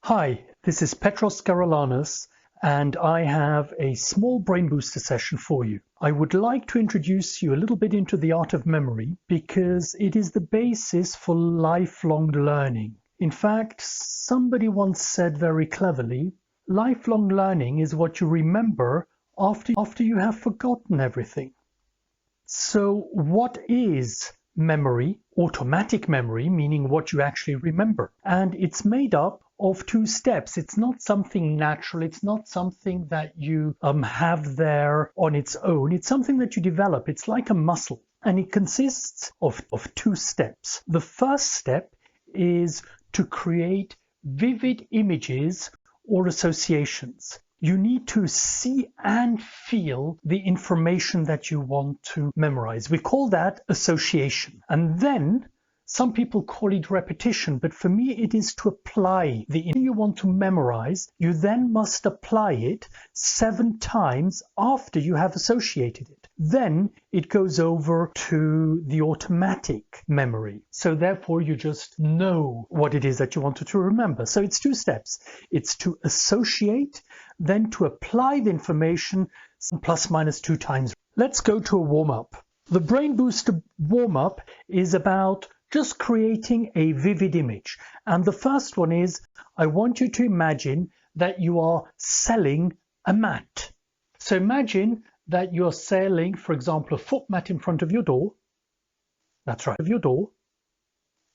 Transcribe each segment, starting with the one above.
Hi, this is Petros Karalanis, and I have a small brain booster session for you. I would like to introduce you a little bit into the art of memory because it is the basis for lifelong learning. In fact, somebody once said very cleverly, lifelong learning is what you remember after you have forgotten everything. So what is memory? Automatic memory, meaning what you actually remember. And it's made up of two steps. It's not something natural. It's not something that you have there on its own. It's something that you develop. It's like a muscle. And it consists of two steps. The first step is to create vivid images or associations. You need to see and feel the information that you want to memorize. We call that association. And then some people call it repetition, but for me it is to apply the information you want to memorize. You then must apply it 7 times after you have associated it. Then it goes over to the automatic memory. So therefore you just know what it is that you wanted to remember. So it's 2 steps. It's to associate, then to apply the information plus minus 2 times. Let's go to a warm-up. The Brain Booster warm-up is about just creating a vivid image. And the first one is, I want you to imagine that you are selling a mat. So imagine that you're selling, for example, a foot mat in front of your door. That's right, of your door.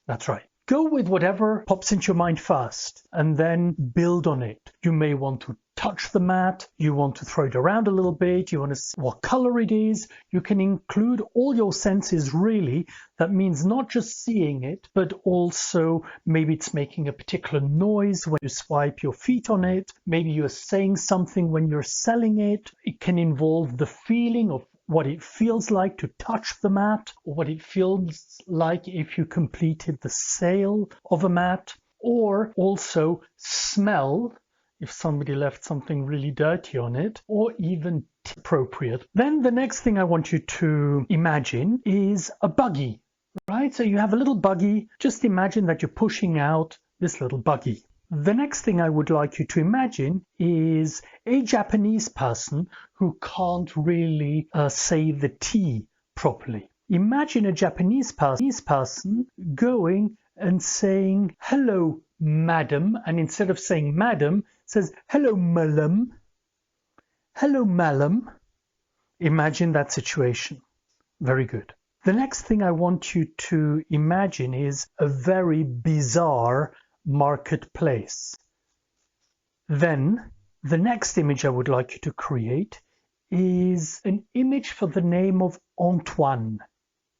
That's right. Go with whatever pops into your mind first and then build on it. You may want to touch the mat, you want to throw it around a little bit, you want to see what color it is. You can include all your senses really. That means not just seeing it, but also maybe it's making a particular noise when you swipe your feet on it. Maybe you're saying something when you're selling it. It can involve the feeling of what it feels like to touch the mat, or what it feels like if you completed the sale of a mat, or also smell if somebody left something really dirty on it, or even appropriate. Then the next thing I want you to imagine is a buggy, right? So you have a little buggy. Just imagine that you're pushing out this little buggy. The next thing I would like you to imagine is a Japanese person who can't really say the T properly. Imagine a Japanese person going and saying, "Hello, madam," and instead of saying madam, says, "Hello, malam." "Hello, malam." Imagine that situation. Very good. The next thing I want you to imagine is a very bizarre marketplace. Then the next image I would like you to create is an image for the name of Antoine.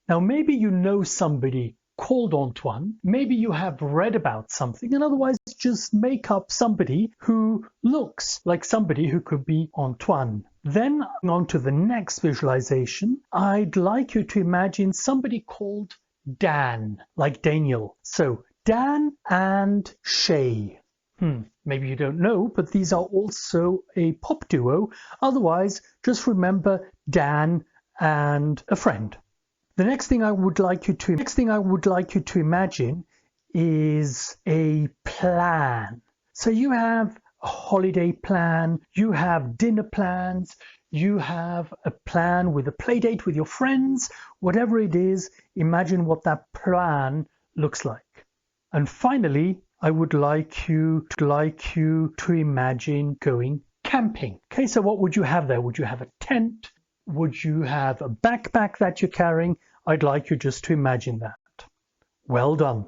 Now maybe you know somebody called Antoine, maybe you have read about something, and otherwise just make up somebody who looks like somebody who could be Antoine. Then on to the next visualization, I'd like you to imagine somebody called Dan, like Daniel. So Dan and Shay. Maybe you don't know, but these are also a pop duo. Otherwise, just remember Dan and a friend. The next thing I would like you to imagine is a plan. So you have a holiday plan, you have dinner plans, you have a plan with a play date with your friends, whatever it is, imagine what that plan looks like. And finally, I would like you to imagine going camping. Okay, so what would you have there? Would you have a tent? Would you have a backpack that you're carrying? I'd like you just to imagine that. Well done.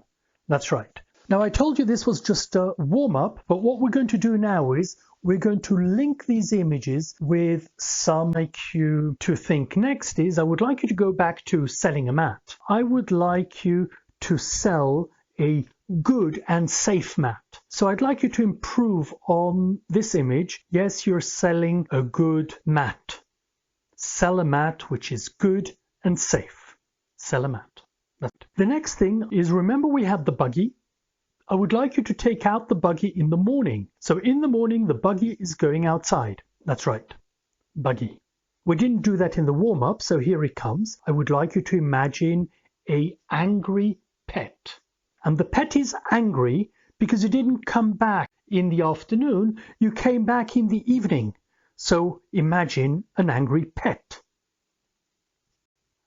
That's right. Now, I told you this was just a warm-up, but what we're going to do now is we're going to link these images with some like you to think. Next is I would like you to go back to selling a mat. I would like you to sell a good and safe mat. So I'd like you to improve on this image. Yes, you're selling a good mat. Sell a mat which is good and safe. Sell a mat. The next thing is, remember we had the buggy. I would like you to take out the buggy in the morning. So in the morning, the buggy is going outside. That's right. Buggy. We didn't do that in the warm-up, so here it comes. I would like you to imagine an angry pet. And the pet is angry because you didn't come back in the afternoon, you came back in the evening. So imagine an angry pet.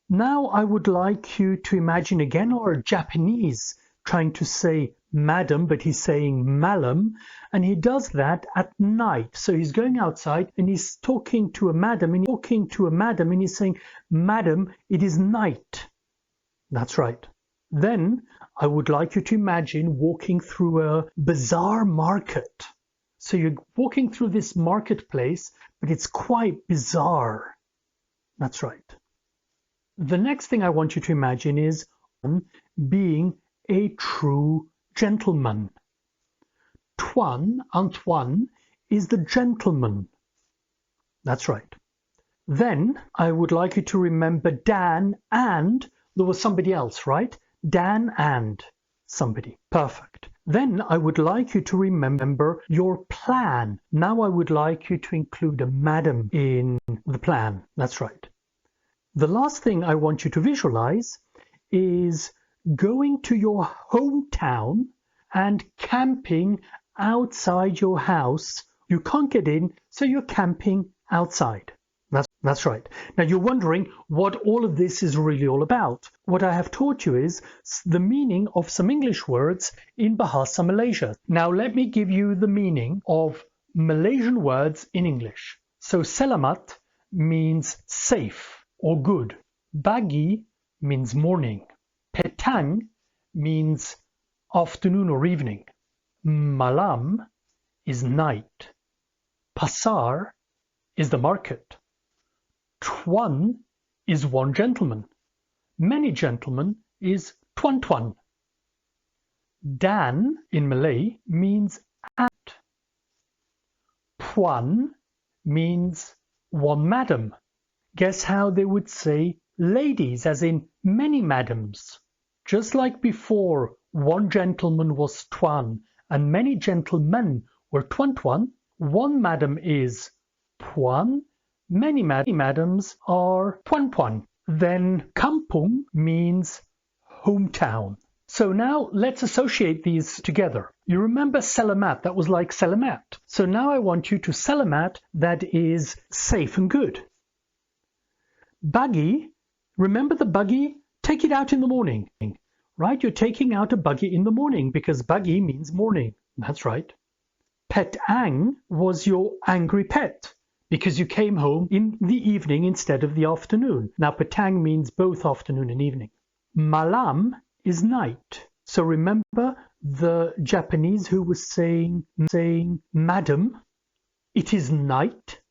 Now I would like you to imagine again our Japanese trying to say madam, but he's saying malam, and he does that at night. So he's going outside and he's talking to a madam, and he's saying, madam, it is night. That's right. Then I would like you to imagine walking through a bazaar market. So you're walking through this marketplace, but it's quite bizarre. That's right. The next thing I want you to imagine is being a true gentleman. Antoine is the gentleman. That's right. Then I would like you to remember Dan and there was somebody else, right? Dan and somebody. Perfect. Then I would like you to remember your plan. Now I would like you to include a madam in the plan. That's right. The last thing I want you to visualize is going to your hometown and camping outside your house. You can't get in, so you're camping outside. That's right. Now you're wondering what all of this is really all about. What I have taught you is the meaning of some English words in Bahasa Malaysia. Now let me give you the meaning of Malaysian words in English. So selamat means safe or good. Pagi means morning. Petang means afternoon or evening. Malam is night. Pasar is the market. Tuan is one gentleman. Many gentlemen is tuan. Dan in Malay means aunt. Puan means one madam. Guess how they would say ladies, as in many madams. Just like before, one gentleman was tuan and many gentlemen were tuan, one madam is puan, many madams are tuan. Then kampung means hometown. So now let's associate these together. You remember selamat, that was like selamat. So now I want you to selamat, that is safe and good. Buggy, remember the buggy? Take it out in the morning. Right? You're taking out a buggy in the morning because buggy means morning. That's right. Petang was your angry pet because you came home in the evening instead of the afternoon. Now petang means both afternoon and evening. Malam is night. So remember the Japanese who was saying madam, it is night.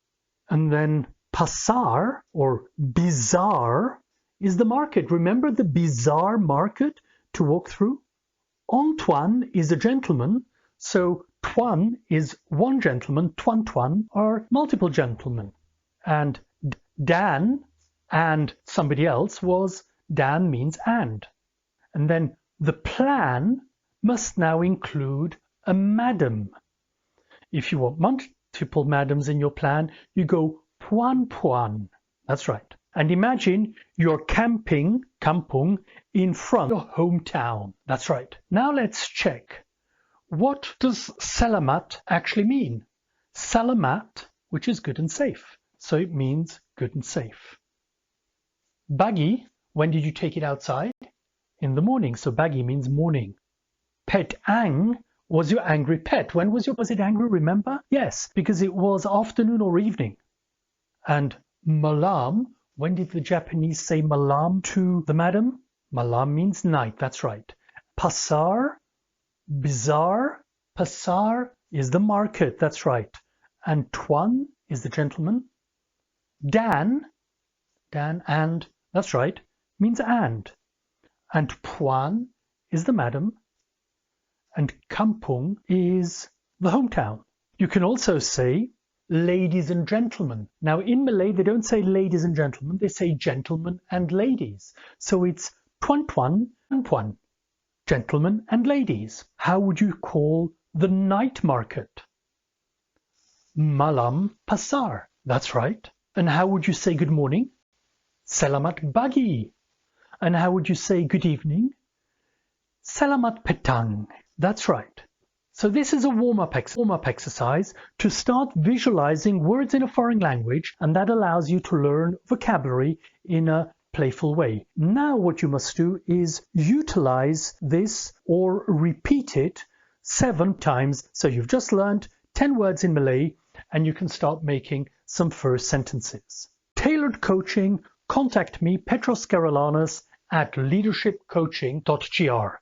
And then pasar or bazaar is the market. Remember the bazaar market to walk through? Antoine is a gentleman, so tuan is one gentleman, tuan are multiple gentlemen. And Dan and somebody else was Dan means and. And then the plan must now include a madam. If you want multiple madams in your plan, you go puan. That's right. And imagine you're camping, kampung, in front of your hometown. That's right. Now let's check. What does selamat actually mean? Selamat, which is good and safe. So it means good and safe. Bagi, when did you take it outside? In the morning. So bagi means morning. Petang was your angry pet. When was it angry, remember? Yes, because it was afternoon or evening. And malam, when did the Japanese say malam to the madam? Malam means night, that's right. Pasar, bazaar, pasar is the market, that's right. And tuan is the gentleman. Dan and, that's right, means and. And puan is the madam. And kampung is the hometown. You can also say ladies and gentlemen. Now in Malay they don't say ladies and gentlemen, they say gentlemen and ladies. So it's tuan and puan, gentlemen and ladies. How would you call the night market? Malam pasar, that's right. And how would you say good morning? Selamat pagi. And how would you say good evening? Selamat petang, that's right. So this is a warm-up exercise to start visualizing words in a foreign language, and that allows you to learn vocabulary in a playful way. Now what you must do is utilize this or repeat it 7 times. So you've just learned 10 words in Malay and you can start making some first sentences. Tailored coaching, contact me, Petros Karalanis at leadershipcoaching.gr.